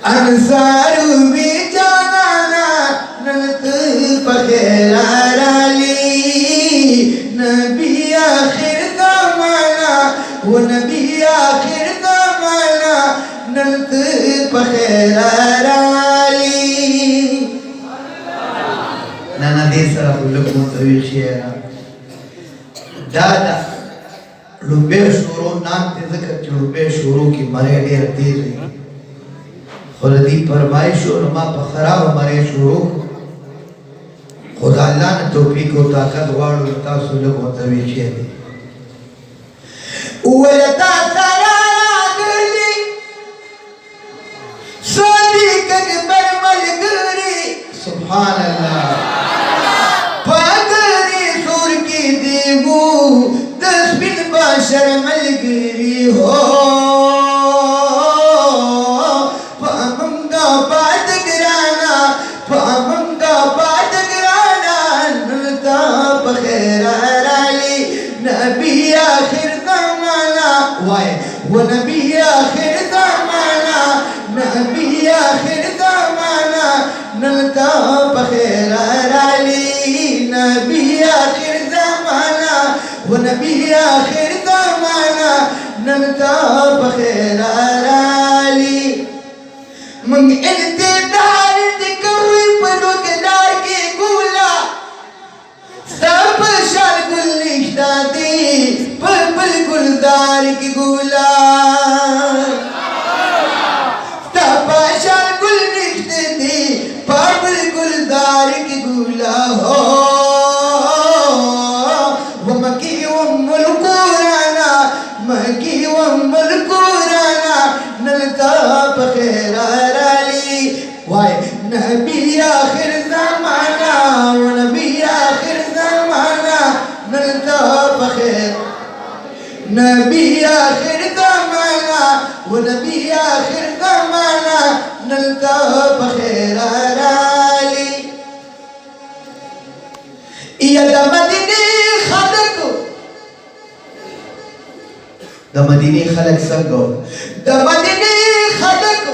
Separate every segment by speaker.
Speaker 1: अंसारू में जाना नलत पखेराली नबी आखिर ज़माना वो नबी आखिर ज़माना नलत पखेराली नाना दे सरा लोग मुतविशिया दादा लुबे शुरू नाम ते ज़िक्र लुबे शुरू की मरे डेर तेज है खुदी फरमाइश और मा बखरा मरे शुरू खुदा अल्लाह ने तौफीक और ताकत वालों ता सुलग मुतविशिया दे उलता सरा गली सोदी कबर मलगरी सुभान अल्लाह शर्मलगिरी हो पामंगा बात गिराना नलता पखेराली नबी आखिर ज़माना वाय वो नबी आखिर ज़माना नबी आखिर ज़माना नलता पखेराली नबी आखिर ज़माना वो नबी आखिर ज़माना नलता पखेराली मंग इंतजार दिकोई पलुगदार की गुला सब शाल गुलिश्ता दी पल गुलदार की गुला सब शाल गुलिश्ता दी पल गुलदार की गुला हो नबी आखिर ज़माना वो नबी आखिर ज़माना नलता पखेर नबी आखिर ज़माना वो नबी आखिर ज़माना नलता पखेराली या दमदीनी खलक दमदीनी खलक संगो दमदीनी खलक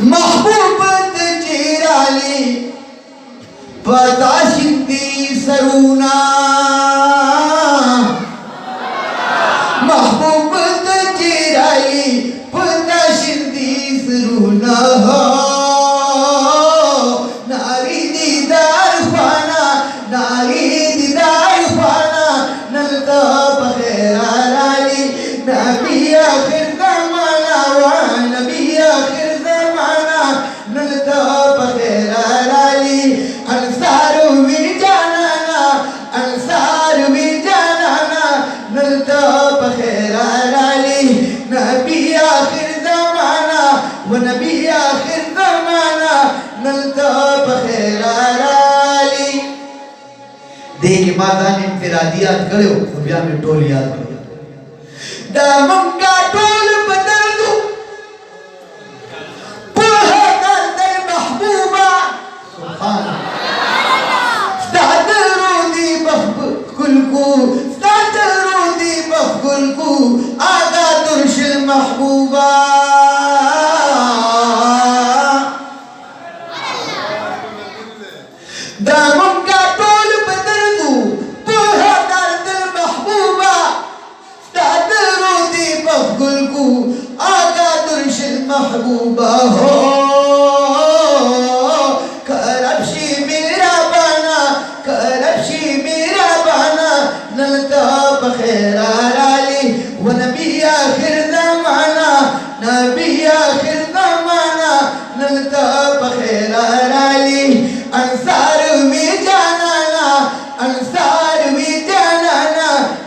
Speaker 1: महबूब जिराली पदाशिंदी सरूना महबूब जिराली पदाशिंदी सरूना हो नारी दीदार खाना नलता पखेराली नबी आखिर ज़माना वा नबी आखिर नलता पखेराली अंसारू में जाना नलता पखेराली नबी आखिर ज़माना वो नबी आखिर ज़माना नलता पखेराली देख माता ने इंफिरादियात करो खुबिया में टोलियात करो दामंगा टोल बदल दो आगा तुर्शिल महबूबा दामन का टोल बदल दूं पोहा दिल महबूबा रोदी बफगुल को आगा तुर्शिल महबूबा हो करबशी मेरा बाना नलता पखेराली वो नबी आखिर ज़माना नबी आखिर ज़माना नलता पखेराली अंसार में जाना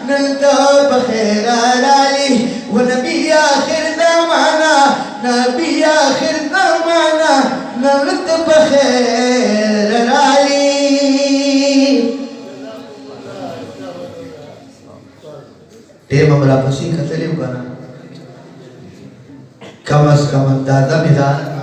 Speaker 1: नलता पखेराली वो नबी आखिर ज़माना नलता पखेराली टेम हमरा पसी खतले उगाना कम अज कम दादा मिदान